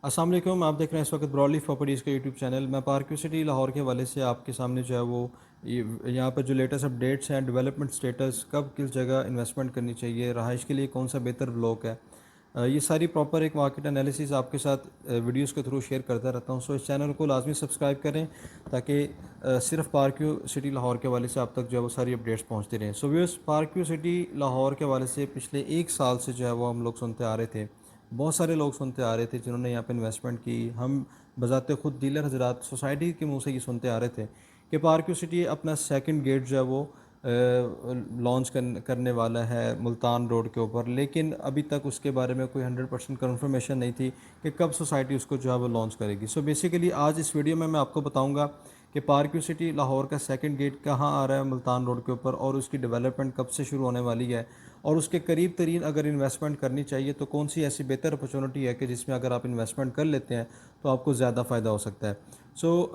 अस्सलाम वालेकुम। आप देख रहे हैं इस वक्त ब्रॉडली प्रॉपर्टीज़ का यूट्यूब चैनल। मैं पार्क सिटी लाहौर के हवाले से आपके सामने जो है वो यहाँ पर जो लेटेस्ट अपडेट्स हैं, डेवलपमेंट स्टेटस, कब किस जगह इन्वेस्टमेंट करनी चाहिए, रहाइश के लिए कौन सा बेहतर ब्लॉक है, ये सारी प्रॉपर एक मार्केट एनालिसिस आपके साथ वीडियोस के थ्रू शेयर करता रहता हूँ। सो इस चैनल को लाजमी सब्सक्राइब करें ताकि सिर्फ पार्क सिटी लाहौर के हवाले से आप तक जो है वो सारी अपडेट्स पहुँचती रहें। So viewers, park city Lahore के हवाले से पिछले एक साल से जो है वो हम लोग सुनते आ रहे थे, बहुत सारे लोग सुनते आ रहे थे जिन्होंने यहाँ पे इन्वेस्टमेंट की। हम बजाते खुद डीलर हजरात सोसाइटी के मुंह से ये सुनते आ रहे थे कि पार्क सिटी अपना सेकंड गेट जो है वो लॉन्च करने वाला है मुल्तान रोड के ऊपर, लेकिन अभी तक उसके बारे में कोई 100% कन्फर्मेशन नहीं थी कि कब सोसाइटी उसको जो है वो लॉन्च करेगी। सो बेसिकली आज इस वीडियो में मैं आपको बताऊंगा कि पार्क सिटी लाहौर का सेकंड गेट कहाँ आ रहा है मुल्तान रोड के ऊपर, और उसकी डेवलपमेंट कब से शुरू होने वाली है, और उसके करीब तरीन अगर इन्वेस्टमेंट करनी चाहिए तो कौन सी ऐसी बेहतर अपॉर्चुनिटी है कि जिसमें अगर आप इन्वेस्टमेंट कर लेते हैं तो आपको ज़्यादा फ़ायदा हो सकता है। सो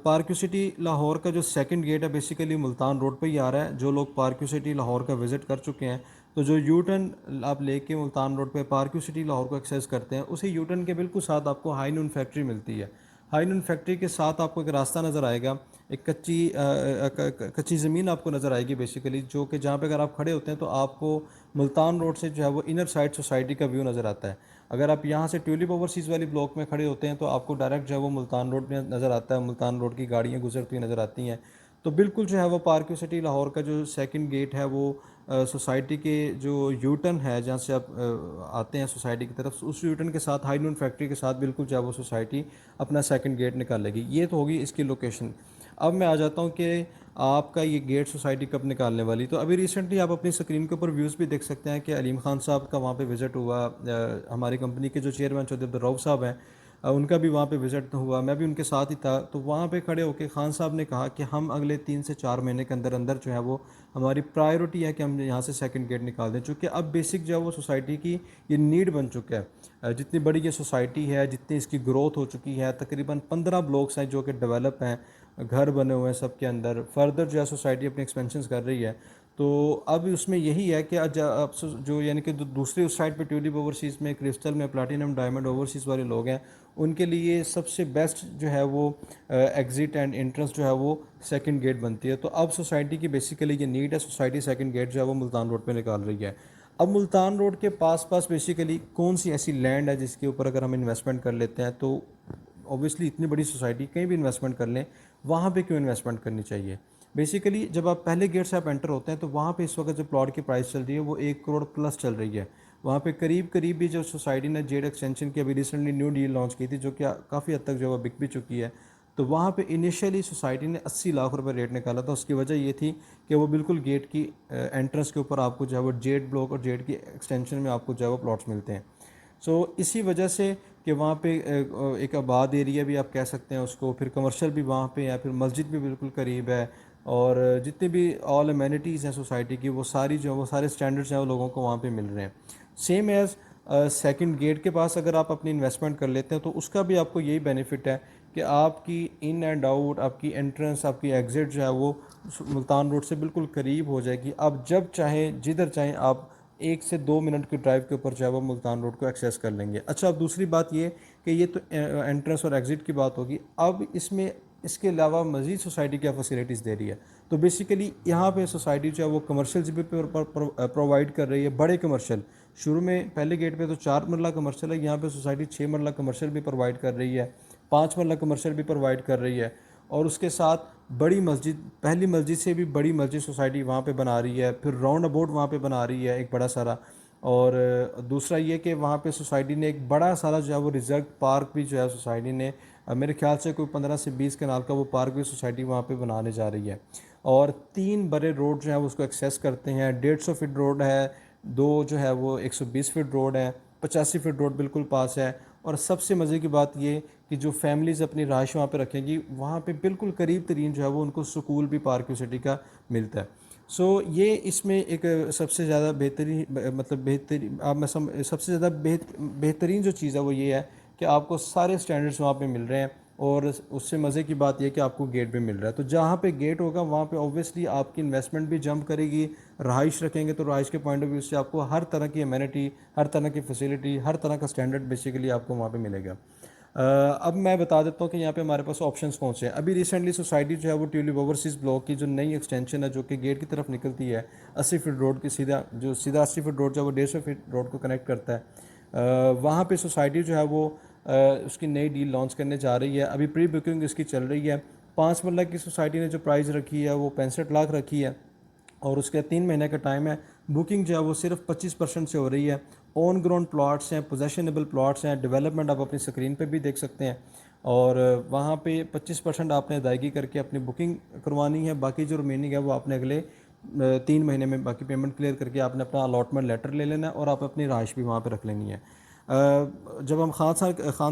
पार्क सिटी लाहौर का जो सेकंड गेट है बेसिकली मुल्तान रोड पे ही आ रहा है। जो लोग पार्क सिटी लाहौर का विज़िट कर चुके हैं, तो जो यू टर्न आप लेके मुल्तान रोड पे पार्क सिटी लाहौर को एक्सेस करते हैं, उसी यू टर्न के बिल्कुल साथ आपको हाई नून फैक्ट्री मिलती है। हाई नून फैक्ट्री के साथ आपको एक रास्ता नज़र आएगा, एक कच्ची ज़मीन आपको नज़र आएगी बेसिकली, जो कि जहाँ पे अगर आप खड़े होते हैं तो आपको मुल्तान रोड से जो है वो इनर साइड सोसाइटी का व्यू नज़र आता है। अगर आप यहाँ से ट्यूलिप ओवरसीज़ वाली ब्लॉक में खड़े होते हैं तो आपको डायरेक्ट जो है वो मुल्तान रोड में नज़र आता है, मुल्तान रोड की गाड़ियाँ गुजरती हुई नज़र आती हैं। तो बिल्कुल जो है वो पार्क सिटी लाहौर का जो सेकंड गेट है वो सोसाइटी के जो यूटर्न है जहाँ से आप आते हैं सोसाइटी की तरफ, उस यूटर्न के साथ हाई नून फैक्ट्री के साथ बिल्कुल जो है वो सोसाइटी अपना सेकंड गेट निकालेगी। ये तो होगी इसकी लोकेशन। अब मैं आ जाता हूँ कि आपका ये गेट सोसाइटी कब निकालने वाली। तो अभी रिसेंटली आप अपनी स्क्रीन के ऊपर व्यूज़ भी देख सकते हैं कि अलीम खान साहब का वहाँ पे विज़िट हुआ। हमारी कंपनी के जो चेयरमैन चौधरी अब्दुल रऊफ़ साहब हैं, उनका भी वहाँ पे विज़िट हुआ, मैं भी उनके साथ ही था। तो वहाँ पे खड़े होकर खान साहब ने कहा कि हम अगले 3 से 4 महीने के अंदर अंदर जो है वो हमारी प्रायोरिटी है कि हम यहाँ से सेकंड गेट निकाल दें, चूँकि अब बेसिक जो है वो सोसाइटी की ये नीड बन चुका है। जितनी बड़ी ये सोसाइटी है, जितनी इसकी ग्रोथ हो चुकी है, तकरीबन 15 ब्लॉक्स हैं जो कि डेवलप हैं, घर बने हुए हैं सबके अंदर, फर्दर जो है सोसाइटी अपनी एक्सपेंशन कर रही है। तो अब उसमें यही है कि अब जो यानी कि दूसरी उस साइड पे ट्यूलिप ओवरसीज़ में, क्रिस्टल में, प्लाटिनम डायमंड ओवरसीज़ वाले लोग हैं, उनके लिए सबसे बेस्ट जो है वो एग्ज़िट एंड एंट्रेंस जो है वो सेकंड गेट बनती है। तो अब सोसाइटी की बेसिकली ये नीड है, सोसाइटी सेकंड गेट जो है वो मुल्तान रोड पे निकाल रही है। अब मुल्तान रोड के पास पास बेसिकली कौन सी ऐसी लैंड है जिसके ऊपर अगर हम इन्वेस्टमेंट कर लेते हैं तो ऑब्वियसली इतनी बड़ी सोसाइटी कहीं भी इन्वेस्टमेंट कर लें, वहाँ पे क्यों इन्वेस्टमेंट करनी चाहिए। बेसिकली जब आप पहले गेट से आप एंटर होते हैं तो वहाँ पे इस वक्त जो प्लॉट की प्राइस चल रही है वो 1 करोड़ प्लस चल रही है। वहाँ पे करीब करीब भी जो सोसाइटी ने जेड एक्सटेंशन की अभी रिसेंटली न्यू डील लॉन्च की थी, जो कि काफ़ी हद तक जो है बिक भी चुकी है, तो वहाँ पे इनिशियली सोसाइटी ने 80 लाख रुपए रेट निकाला था। उसकी वजह ये थी कि वो बिल्कुल गेट की एंट्रेंस के ऊपर आपको जो है वो जेड ब्लॉक और जेड की एक्सटेंशन में आपको जो है वो प्लॉट्स मिलते हैं। सो इसी वजह से कि वहाँ पे एक आबाद एरिया भी आप कह सकते हैं उसको, फिर कमर्शियल भी वहाँ पे है, फिर मस्जिद भी बिल्कुल करीब है, और जितने भी ऑल अमेनिटीज़ हैं सोसाइटी की वो सारी जो है वो सारे स्टैंडर्ड्स हैं वो लोगों को वहाँ पे मिल रहे हैं। सेम एज़ सेकंड गेट के पास अगर आप अपनी इन्वेस्टमेंट कर लेते हैं तो उसका भी आपको यही बेनिफिट है कि आपकी इन एंड आउट, आपकी एंट्रेंस, आपकी एग्ज़िट जो है वो मुल्तान रोड से बिल्कुल करीब हो जाएगी। आप जब चाहें जिधर चाहें आप 1 से 2 मिनट की ड्राइव के ऊपर जो है वो मुल्तान रोड को एक्सेस कर लेंगे। अच्छा, अब दूसरी बात ये कि ये तो एंट्रेंस और एग्ज़िट की बात होगी। अब इसमें इसके अलावा मज़ीद सोसाइटी क्या फैसिलिटीज़ दे रही है। तो बेसिकली यहाँ पे सोसाइटी जो है वो कमर्शियल भी प्रोवाइड कर रही है, बड़े कमर्शियल। शुरू में पहले गेट पे तो 4 मरला कमर्शियल है, यहाँ पे सोसाइटी 6 मरला कमर्शियल भी प्रोवाइड कर रही है, 5 मरला कमर्शियल भी प्रोवाइड कर रही है, और उसके साथ बड़ी मस्जिद, पहली मस्जिद से भी बड़ी मस्जिद सोसाइटी वहाँ पे बना रही है, फिर राउंड अबाउट वहाँ पे बना रही है एक बड़ा सारा। और दूसरा ये कि वहाँ पे सोसाइटी ने एक बड़ा सारा जो है वो रिजर्व पार्क भी जो है सोसाइटी ने, मेरे ख्याल से कोई 15 से 20 कनाल का वो पार्क भी सोसाइटी वहाँ पे बनाने जा रही है। और 3 बड़े रोड जो है वो उसको एक्सेस करते हैं। 150 फीट रोड है, दो जो है वो 120 फीट रोड है, 85 फीट रोड बिल्कुल पास है। और सबसे मज़े की बात ये कि जो फैमिलीज़ अपनी रहाइश वहाँ पे रखेंगी, वहाँ पे बिल्कुल करीब तरीन जो है वो उनको स्कूल भी पार्क सिटी का मिलता है। सो ये इसमें एक सबसे ज़्यादा बेहतरीन मतलब बेहतरीन आप मैं सबसे ज़्यादा बेहतरीन जो चीज़ है वो ये है कि आपको सारे स्टैंडर्ड्स वहाँ पे मिल रहे हैं, और उससे मज़े की बात यह कि आपको गेट भी मिल रहा है। तो जहाँ पे गेट होगा वहाँ पे ऑब्वियसली आपकी इन्वेस्टमेंट भी जंप करेगी। रहाइश रखेंगे तो रहाइश के पॉइंट ऑफ व्यू से आपको हर तरह की अमेनिटी, हर तरह की फैसिलिटी, हर तरह का स्टैंडर्ड बेसिकली आपको वहाँ पे मिलेगा। अब मैं बता देता हूँ कि यहाँ पे हमारे पास ऑप्शंस कौन से हैं। अभी रिसेंटली सोसाइटी जो है वो ट्यूलिप ओवरसीज़ ब्लॉक की जो नई एक्सटेंशन है जो कि गेट की तरफ निकलती है 80 फीट रोड की सीधा, जो सीधा 80 फीट रोड जो है वो 150 फीट रोड को कनेक्ट करता है, वहाँ पे सोसाइटी जो है वो उसकी नई डील लॉन्च करने जा रही है। अभी प्री बुकिंग इसकी चल रही है। 5 मरला की सोसाइटी ने जो प्राइस रखी है वो 65 लाख रखी है और उसके 3 महीने का टाइम है। बुकिंग जो है वो सिर्फ 25% से हो रही है। ऑन ग्राउंड प्लॉट्स हैं, पोजेशनेबल प्लॉट्स हैं, डेवलपमेंट आप अपनी स्क्रीन पे भी देख सकते हैं। और वहाँ पे 25% आपने अदायगी करके अपनी बुकिंग करवानी है। बाकी जो रिमेनिंग है वो आपने अगले 3 महीने में बाकी पेमेंट क्लियर करके आपने अपना अलॉटमेंट लेटर ले लेना है और आप अपनी रहाइश भी वहाँ पे रख लेनी है। जब हम खान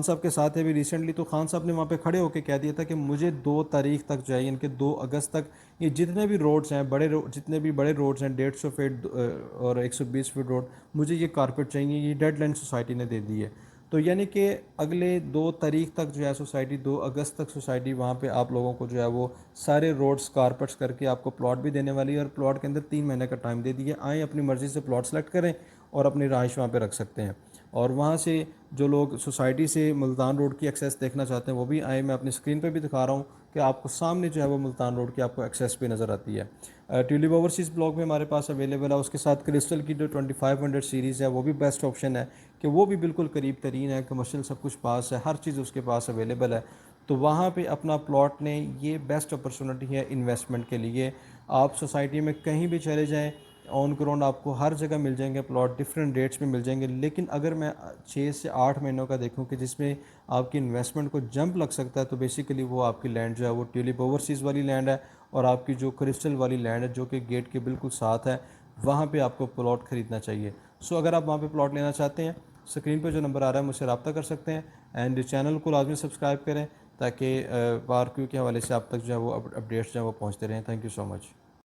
साहब के साथ थे अभी रिसेंटली, तो खान साहब ने वहाँ पे खड़े होकर कह दिया था कि मुझे 2 तारीख तक चाहिए, इनके 2 अगस्त तक ये जितने भी रोड्स हैं जितने भी बड़े रोड्स हैं 150 फीट और 120 फीट रोड, मुझे ये कारपेट चाहिए। ये डेडलाइन सोसाइटी ने दे दी है। तो यानी कि अगले 2 तारीख तक जो है सोसाइटी, 2 अगस्त तक सोसाइटी वहाँ पे आप लोगों को जो है वो सारे रोड्स कारपेट्स करके आपको प्लॉट भी देने वाली है और प्लॉट के अंदर 3 महीने का टाइम दे दिया। आए अपनी मर्ज़ी से प्लॉट सेलेक्ट करें और अपनी रहाइश वहाँ पे रख सकते हैं। और वहाँ से जो लोग सोसाइटी से मुल्तान रोड की एक्सेस देखना चाहते हैं वो भी आए। मैं अपनी स्क्रीन पे भी दिखा रहा हूँ कि आपको सामने जो है वो मुल्तान रोड की आपको एक्सेस भी नज़र आती है। ट्यूलिप ओवरसीज़ ब्लॉक में हमारे पास अवेलेबल है। उसके साथ क्रिस्टल की जो 2500 सीरीज़ है वो भी बेस्ट ऑप्शन है कि वो भी बिल्कुल करीब तरीन है, कमर्शियल सब कुछ पास है, हर चीज़ उसके पास अवेलेबल है। तो वहाँ पे अपना प्लॉट ने ये बेस्ट अपॉर्चुनिटी है इन्वेस्टमेंट के लिए। आप सोसाइटी में कहीं भी चले जाएँ, ऑन ग्राउंड आपको हर जगह मिल जाएंगे प्लॉट, डिफरेंट रेट्स में मिल जाएंगे। लेकिन अगर मैं 6 से 8 महीनों का देखूं कि जिसमें आपकी इन्वेस्टमेंट को जंप लग सकता है, तो बेसिकली वो आपकी लैंड जो है वो ट्यूलिप ओवरसीज़ वाली लैंड है और आपकी जो क्रिस्टल वाली लैंड है जो कि गेट के बिल्कुल साथ है, वहाँ पे आपको प्लॉट ख़रीदना चाहिए। सो अगर आप वहाँ पे प्लॉट लेना चाहते हैं, स्क्रीन पर जो नंबर आ रहा है मुझसे रब्ता कर सकते हैं। एंड चैनल को लाजमी सब्सक्राइब करें ताकि पार्क व्यू के हवाले से आप तक जो है वो अपडेट्स जो है वो पहुँचते रहें। Thank you so much.